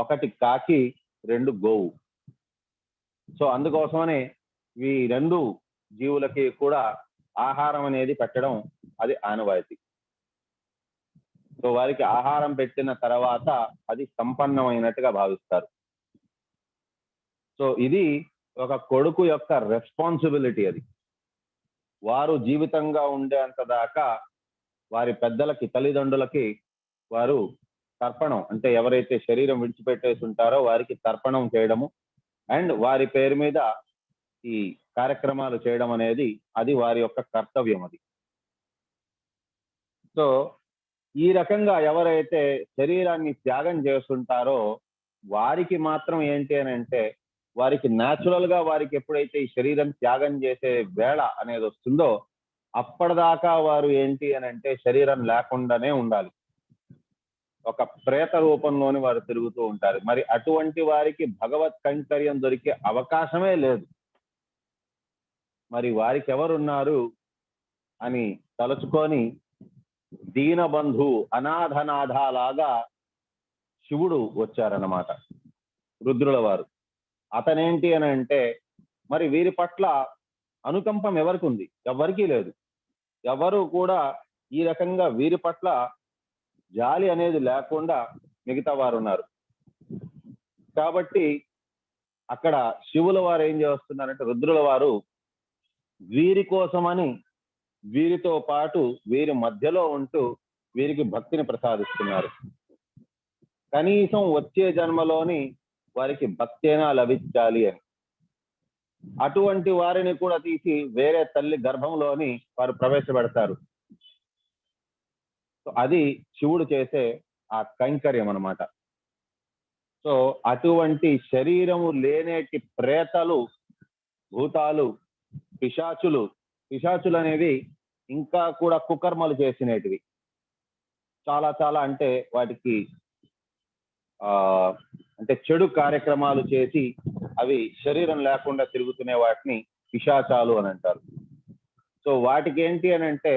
ఒకటి కాకి, రెండు గోవు. సో అందుకోసమనే ఈ రెండు జీవులకి కూడా ఆహారం అనేది పెట్టడం అది ఆనవాయితీ. సో వారికి ఆహారం పెట్టిన తర్వాత అది సంపన్నమైనట్టుగా భావిస్తారు. సో ఇది ఒక కొడుకు యొక్క రెస్పాన్సిబిలిటీ. అది వారు జీవితంగా ఉండేంత దాకా వారి పెద్దలకి, తల్లిదండ్రులకి వారు తర్పణం అంటే ఎవరైతే శరీరం విడిచిపెట్టేసి ఉంటారో వారికి తర్పణం చేయడము అండ్ వారి పేరు మీద ఈ కార్యక్రమాలు చేయడం అనేది అది వారి యొక్క కర్తవ్యం. అది సో ఈ రకంగా ఎవరైతే శరీరాన్ని త్యాగం చేస్తుంటారో వారికి మాత్రం ఏంటి అని అంటే వారికి న్యాచురల్ గా వారికి ఎప్పుడైతే ఈ శరీరం త్యాగం చేసే వేళ అనేది వస్తుందో అప్పటిదాకా వారు ఏంటి అని అంటే శరీరం లేకుండానే ఉండాలి. ఒక ప్రేత రూపంలోని వారు తిరుగుతూ ఉంటారు. మరి అటువంటి వారికి భగవత్ కైంకర్యం దొరికే అవకాశమే లేదు. మరి వారికి ఎవరున్నారు అని తలుచుకొని దీనబంధు, అనాథనాథలాగా శివుడు వచ్చారన్నమాట, రుద్రుల వారు. అతనేంటి అని అంటే మరి వీరి పట్ల అనుకంపం ఎవరికి ఉంది? ఎవరికీ లేదు. ఎవరు కూడా ఈ రకంగా వీరి పట్ల జాలి అనేది లేకుండా మిగతా వారు ఉన్నారు. కాబట్టి అక్కడ శివుల వారు ఏం చేస్తున్నారంటే రుద్రుల వారు వీరి కోసమని వీరితో పాటు వీరి మధ్యలో ఉంటూ వీరికి భక్తిని ప్రసాదిస్తున్నారు. కనీసం వచ్చే జన్మలోని వారికి భక్తేనా లభించాలి అని. అటువంటి వారిని కూడా తీసి వేరే తల్లి గర్భంలోని వారు ప్రవేశపెడతారు. అది శివుడు చేసే ఆ కైంకర్యం అన్నమాట. సో అటువంటి శరీరము లేనేటి ప్రేతలు, భూతాలు, పిశాచులు అనేవి ఇంకా కూడా కుకర్మలు చేసినటివి. చాలా చాలా అంటే వాటికి అంటే చెడు కార్యక్రమాలు చేసి అవి శరీరం లేకుండా తిరుగుతునే వాటిని పిశాచాలు అని అంటారు. సో వాటికి ఏంటి అని అంటే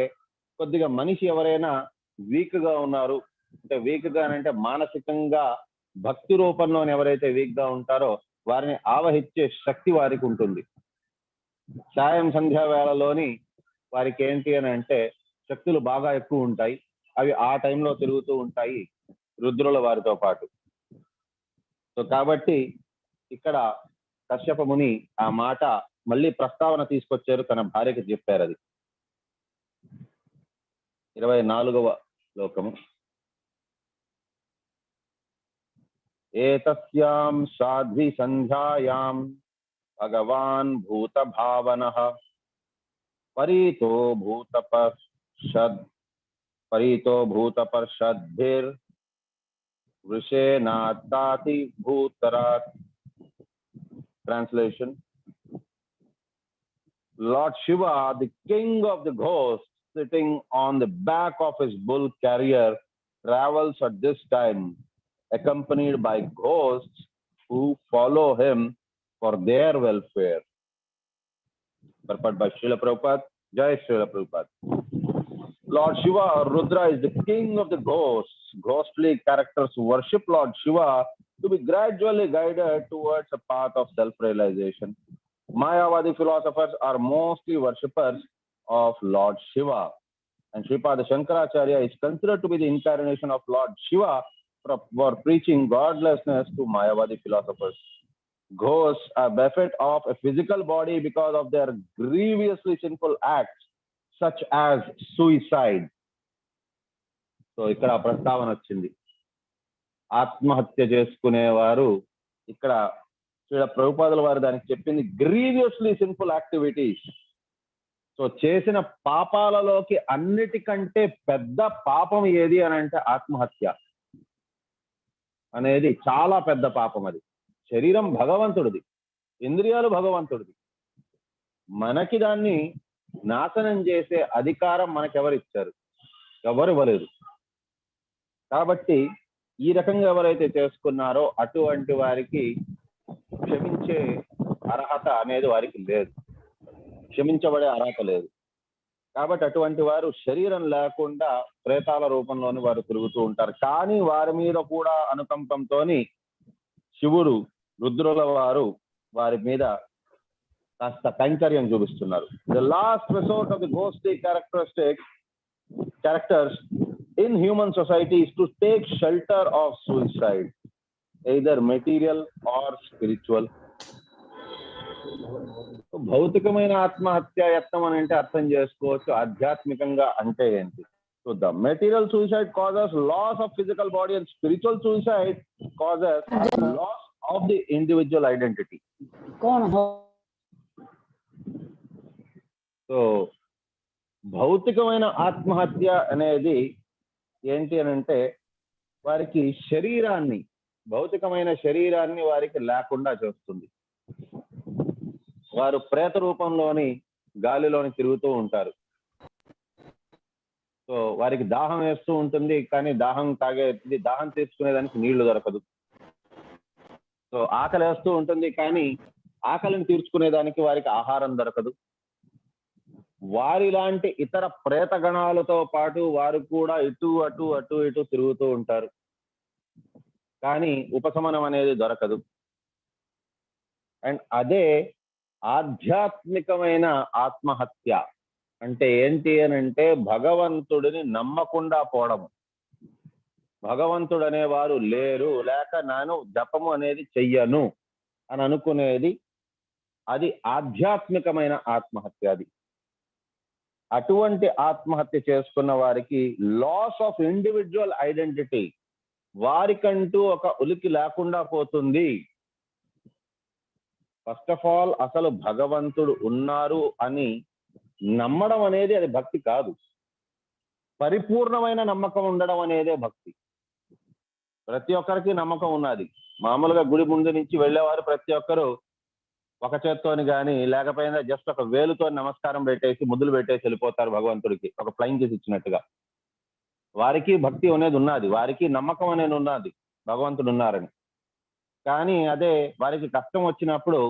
కొద్దిగా మనిషి ఎవరైనా వీక్ గా ఉన్నారు అంటే, వీక్ గా అంటే మానసికంగా భక్తి రూపంలో ఎవరైతే వీక్ గా ఉంటారో వారిని ఆవహించే శక్తి వారికి ఉంటుంది. సాయం సంధ్యా వేళలోని వారికి ఏంటి అని అంటే శక్తులు బాగా ఎక్కువ ఉంటాయి. అవి ఆ టైంలో తిరుగుతూ ఉంటాయి రుద్రుల వారితో పాటు. సో కాబట్టి ఇక్కడ కశ్యప ముని ఆ మాట మళ్ళీ ప్రస్తావన తీసుకొచ్చారు, తన భార్యకి చెప్పారు. అది 24వ శ్లోకము. ఏతస్యాం సాధ్వి సంధ్యాయాం భగవాన్ భూత భావనః పరీతో భూతపర్షద్భిర్ వృషేనాత్తాతి భూతరాత్. Translation: Lord Shiva, the king of the ghosts, sitting on the back of his bull carrier, travels at this time, accompanied by ghosts who follow him for their welfare. Purport by Srila Prabhupada. Jai Srila Prabhupada. Lord Shiva or Rudra is the king of the ghosts. Ghostly characters worship Lord Shiva to be gradually guided towards a path of self-realization. Mayavadi philosophers are mostly worshippers of Lord Shiva. And Sripada Shankaracharya is considered to be the incarnation of Lord Shiva for preaching godlessness to Mayavadi philosophers. Ghosts are bereft of a physical body because of their grievously sinful acts, such as suicide. So ఇక్కడ ప్రస్తావన వచ్చింది, ఆత్మహత్య చేసుకునేవారు. ఇక్కడ శ్రీల ప్రభుపాదుల వారు దానికి చెప్పింది గ్రీవియస్లీ సిన్ఫుల్ యాక్టివిటీస్. సో చేసిన పాపాలలోకి అన్నిటికంటే పెద్ద పాపం ఏది అని అంటే ఆత్మహత్య అనేది చాలా పెద్ద పాపం. అది శరీరం భగవంతుడిది, ఇంద్రియాలు భగవంతుడిది. మనకి దాన్ని నాశనం చేసే అధికారం మనకెవరిచ్చారు? ఎవరు ఇవ్వలేదు. కాబట్టి ఈ రకంగా ఎవరైతే చేసుకున్నారో అటువంటి వారికి క్షమించే అర్హత అనేది వారికి లేదు, క్షమించబడే అర్హత లేదు. కాబట్టి అటువంటి వారు శరీరం లేకుండా ప్రేతాల రూపంలోని వారు తిరుగుతూ ఉంటారు. కానీ వారి మీద కూడా అనుకంపంతో శివుడు, రుద్రుల వారు వారి మీద కాస్త కైంకర్యం చూపిస్తున్నారు. The last resort of the ghostly characters in human society is to take shelter of suicide, either material or spiritual. భౌతికమైన ఆత్మహత్య యత్నం అని అంటే అర్థం చేసుకోవచ్చు, ఆధ్యాత్మికంగా అంటే ఏంటి? So the material suicide causes loss of physical body and spiritual suicide causes loss of the individual identity. So భౌతికమైన ఆత్మహత్య అనేది ఏంటి అని అంటే వారికి శరీరాన్ని, భౌతికమైన శరీరాన్ని వారికి లేకుండా చేస్తుంది. వారు ప్రేత రూపంలోని గాలిలోని తిరుగుతూ ఉంటారు. సో వారికి దాహం వేస్తూ ఉంటుంది, కానీ దాహం తీసుకునేదానికి నీళ్లు దొరకదు. సో ఆకలి వేస్తూ ఉంటుంది, కానీ ఆకలిని తీర్చుకునేదానికి వారికి ఆహారం దొరకదు. వారి లాంటి ఇతర ప్రేత గణాలతో పాటు వారు కూడా ఇటు అటు తిరుగుతూ ఉంటారు, కానీ ఉపశమనం అనేది దొరకదు. అండ్ అదే ఆధ్యాత్మికమైన ఆత్మహత్య అంటే ఏంటి అని అంటే భగవంతుడిని నమ్మకుండా పోవడం. భగవంతుడు అనేవారు లేరు, లేక నేను జపము అనేది చెయ్యను అని అనుకునేది, అది ఆధ్యాత్మికమైన ఆత్మహత్య. అది అటువంటి ఆత్మహత్య చేసుకున్న వారికి లాస్ ఆఫ్ ఇండివిజువల్ ఐడెంటిటీ, వారికంటూ ఒక ఉనికి లేకుండా పోతుంది. ఫస్ట్ ఆఫ్ ఆల్ అసలు భగవంతుడు ఉన్నారు అని నమ్మడం అనేది అది భక్తి కాదు. పరిపూర్ణమైన నమ్మకం ఉండడం అనేదే భక్తి. ప్రతి ఒక్కరికి నమ్మకం ఉన్నది. మామూలుగా గుడి ముందు నుంచి వెళ్ళేవారు ప్రతి ఒక్కరు ఒక చేత్తోని కానీ లేకపోయినా జస్ట్ ఒక వేలుతో నమస్కారం పెట్టేసి ముద్దులు పెట్టేసి వెళ్ళిపోతారు భగవంతుడికి, ఒక ఫ్లైంగ్ కిస్ ఇచ్చినట్టుగా. వారికి భక్తి అనేది ఉన్నది, వారికి నమ్మకం అనేది ఉన్నది భగవంతుడు ఉన్నారని. కానీ అదే వారికి కష్టం వచ్చినప్పుడు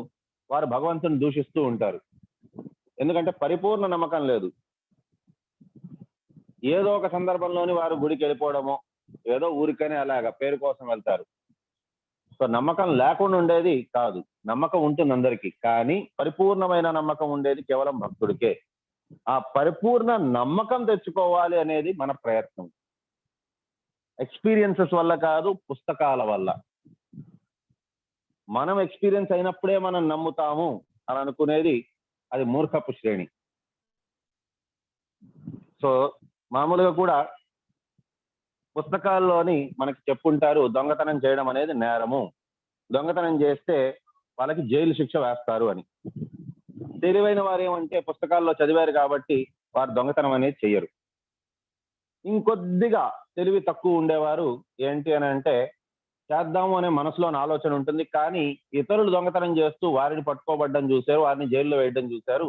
వారు భగవంతుని దూషిస్తూ ఉంటారు. ఎందుకంటే పరిపూర్ణ నమ్మకం లేదు. ఏదో ఒక సందర్భంలోని వారు గుడికి వెళ్ళిపోవడమో, ఏదో ఊరికనే అలాగా పేరు కోసం వెళ్తారు. సో నమ్మకం లేకుండా ఉండేది కాదు, నమ్మకం ఉంటుంది అందరికీ, కానీ పరిపూర్ణమైన నమ్మకం ఉండేది కేవలం భక్తుడికే. ఆ పరిపూర్ణ నమ్మకం తెచ్చుకోవాలి అనేది మన ప్రయత్నం. ఎక్స్పీరియన్సెస్ వల్ల కాదు, పుస్తకాల వల్ల. మనం ఎక్స్పీరియన్స్ అయినప్పుడే మనం నమ్ముతాము అని అనుకునేది అది మూర్ఖపు శ్రేణి. సో మామూలుగా కూడా పుస్తకాల్లోని మనకి చెప్పుంటారు, దొంగతనం చేయడం అనేది నేరము, దొంగతనం చేస్తే వాళ్ళకి జైలు శిక్ష వేస్తారు అని. తెలివైన వారు ఏమంటే పుస్తకాల్లో చదివారు కాబట్టి వారు దొంగతనం అనేది చెయ్యరు. ఇంకొద్దిగా తెలివి తక్కువ ఉండేవారు ఏంటి అని అంటే, చేద్దాము అనే మనసులోని ఆలోచన ఉంటుంది, కానీ ఇతరులు దొంగతనం చేస్తూ వారిని పట్టుకోబడ్డం చూశారు, వారిని జైల్లో వేయడం చూశారు,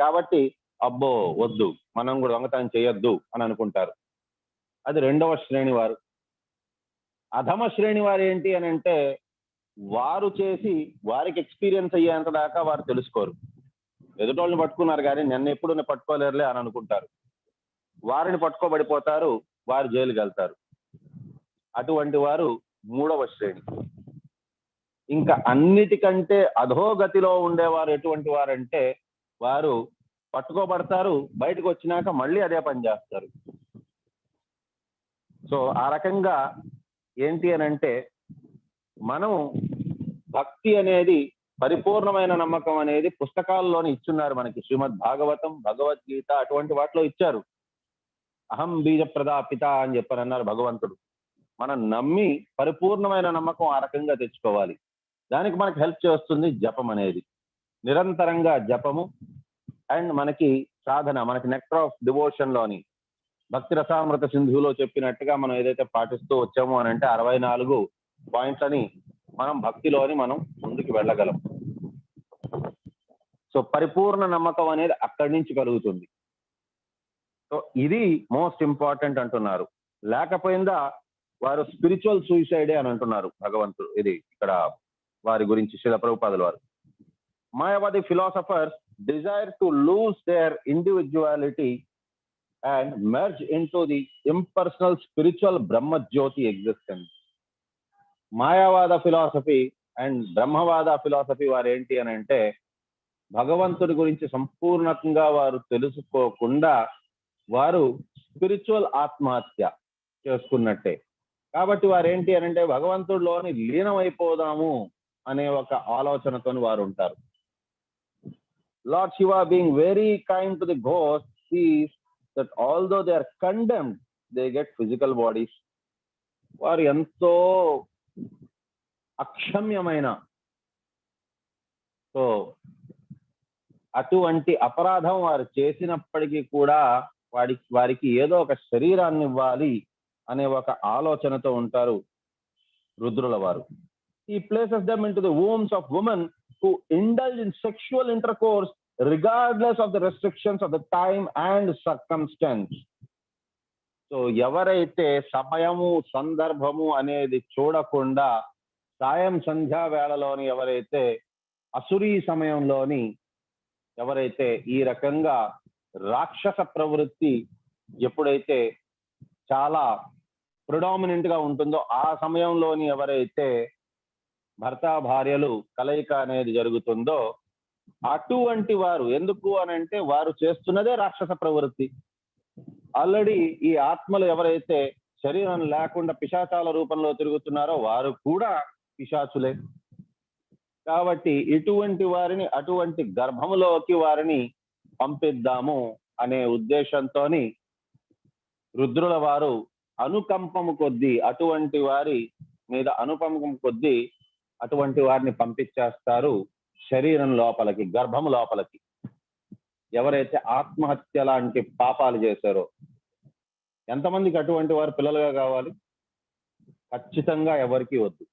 కాబట్టి అబ్బో వద్దు, మనం కూడా దొంగతనం చేయొద్దు అని అనుకుంటారు. అది రెండవ శ్రేణి వారు. అధమ శ్రేణి వారు ఏంటి అని అంటే, వారు చేసి వారికి ఎక్స్పీరియన్స్ అయ్యేంత దాకా వారు తెలుసుకోరు. ఎదుటోళ్ళని పట్టుకున్నారు కానీ నన్ను ఎప్పుడు పట్టుకోలేరులే అని అనుకుంటారు. వారిని పట్టుకోబడిపోతారు, వారు జైలుకి వెళ్తారు. అటువంటి వారు మూడవ శ్రేణి. ఇంకా అన్నిటికంటే అధోగతిలో ఉండేవారు ఎటువంటి వారంటే, వారు పట్టుకోబడతారు, బయటకు వచ్చినాక మళ్ళీ అదే పని చేస్తారు. సో ఆ రకంగా ఏంటి అని అంటే, మనం భక్తి అనేది పరిపూర్ణమైన నమ్మకం అనేది పుస్తకాల్లోనే ఇచ్చున్నారు మనకి. శ్రీమద్ భాగవతం, భగవద్గీత అటువంటి వాటిలో ఇచ్చారు. అహం బీజ ప్రదా పిత అని చెప్పని అన్నారు భగవంతుడు. మనం నమ్మి పరిపూర్ణమైన నమ్మకం ఆ రకంగా తెచ్చుకోవాలి. దానికి మనకి హెల్ప్ చేస్తుంది జపం అనేది. నిరంతరంగా జపము అండ్ మనకి సాధన, మనకి నెక్టర్ ఆఫ్ డివోషన్ లోని భక్తి రసామృత సింధులో చెప్పినట్టుగా మనం ఏదైతే పాటిస్తూ వచ్చామో అని అంటే 64 పాయింట్లని మనం భక్తిలోని మనం ముందుకు వెళ్ళగలం. సో పరిపూర్ణ నమ్మకం అనేది అక్కడి నుంచి కలుగుతుంది. సో ఇది మోస్ట్ ఇంపార్టెంట్ అంటున్నారు. లేకపోయిందా వారు స్పిరిచువల్ సూసైడే అని అంటున్నారు భగవంతుడు. ఇది ఇక్కడ వారి గురించి శ్రీల ప్రభుపాదుల వారు. మాయావాది philosophers desire to lose their individuality and merge into the impersonal spiritual Brahma Jyoti existence. మాయావాద ఫిలాసఫీ అండ్ బ్రహ్మవాద ఫిలాసఫీ వారు ఏంటి అని అంటే, భగవంతుడి గురించి సంపూర్ణంగా వారు తెలుసుకోకుండా వారు స్పిరిచువల్ ఆత్మహత్య చేసుకున్నట్టే. కాబట్టి వారు ఏంటి అని అంటే, భగవంతుడిలోని లీనమైపోదాము అనే ఒక ఆలోచనతో వారు ఉంటారు. Lord Shiva, being very kind to the ghosts, sees that although they are condemned, they get physical bodies. వారు ఎంతో అక్షమ్యమైన, సో అటువంటి అపరాధం వారు చేసినప్పటికీ కూడా వారికి ఏదో ఒక శరీరాన్ని ఇవ్వాలి అనే ఒక ఆలోచనతో ఉంటారు రుద్రుల వారు. He places them into the wombs of women who indulge in sexual intercourse regardless of the restrictions of the time and circumstance. So ఎవరైతే సమయము సందర్భము అనేది చూడకుండా సాయం సంధ్యా వేళలోని ఎవరైతే అసురీ సమయంలోని ఎవరైతే ఈ రకంగా రాక్షస ప్రవృత్తి ఎప్పుడైతే చాలా ప్రిడామినెంట్ గా ఉంటుందో ఆ సమయంలోని ఎవరైతే భర్త భార్యలు కలయిక అనేది జరుగుతుందో అటువంటి వారు, ఎందుకు అని అంటే వారు చేస్తున్నదే రాక్షస ప్రవృత్తి. ఆల్రెడీ ఈ ఆత్మలు ఎవరైతే శరీరం లేకుండా పిశాచాల రూపంలో తిరుగుతున్నారో వారు కూడా పిశాచులే. కాబట్టి ఇటువంటి వారిని అటువంటి గర్భములోకి వారిని పంపిద్దాము అనే ఉద్దేశంతో రుద్రుల వారు అనుకంపము కొద్దీ అటువంటి వారి మీద అనుకంపం కొద్దీ అటువంటి వారిని పంపించేస్తారు శరీరం లోపలికి, గర్భము లోపలికి. ఎవరైతే ఆత్మహత్య లాంటి పాపాలు చేశారో, ఎంతమందికి అటువంటి వారు పిల్లలుగా కావాలి? ఖచ్చితంగా ఎవరికి వద్దు.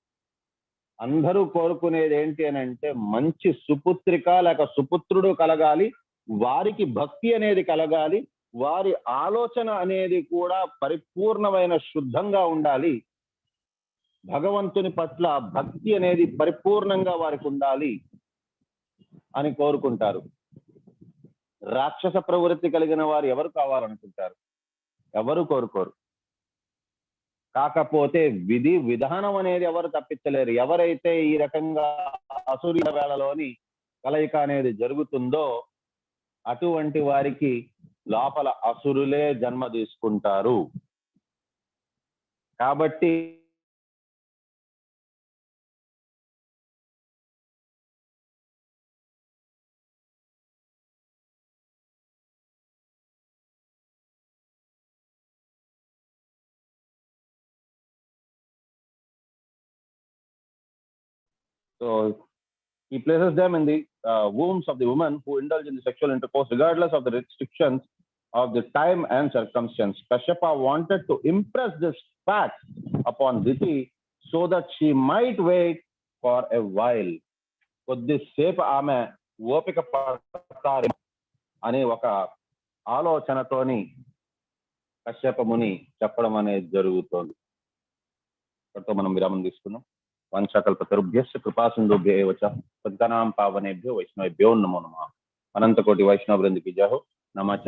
అందరూ కోరుకునేది ఏంటి అని అంటే, మంచి సుపుత్రిక లేక సుపుత్రుడు కలగాలి, వారికి భక్తి అనేది కలగాలి, వారి ఆలోచన అనేది కూడా పరిపూర్ణమైన శుద్ధంగా ఉండాలి, భగవంతుని పట్ల భక్తి అనేది పరిపూర్ణంగా వారికి ఉండాలి అని కోరుకుంటారు. రాక్షస ప్రవృత్తి కలిగిన వారు ఎవరు కావాలనుకుంటారు? ఎవరు కోరుకోరు. కాకపోతే విధి విధానం అనేది ఎవరు తప్పించలేరు. ఎవరైతే ఈ రకంగా అసురీల వేళలోని కలయిక అనేది జరుగుతుందో అటువంటి వారికి లోపల అసురులే జన్మ తీసుకుంటారు. కాబట్టి So he places them in the wombs of the woman who indulge in the sexual intercourse regardless of the restrictions of the time and circumstance. Kashyapa wanted to impress this fact upon Diti so that she might wait for a while. కొద్దిసేపు ఆమె ఓపిక పడతారు అనే ఒక ఆలోచనతోని కశ్యప ముని చెప్పడం అనేది జరుగుతోంది. ఇక్కడితో మనం విరామం తీసుకున్నాం. వంశకల్పతరుభ్యశ్చ కృపాసింధుభ్యో ఏవ చ పతితానాం పావనేభ్యో వైష్ణవేభ్యో నమో నమః. అనంతకోటి వైష్ణవ వృంద కీ జయ హో. నమః.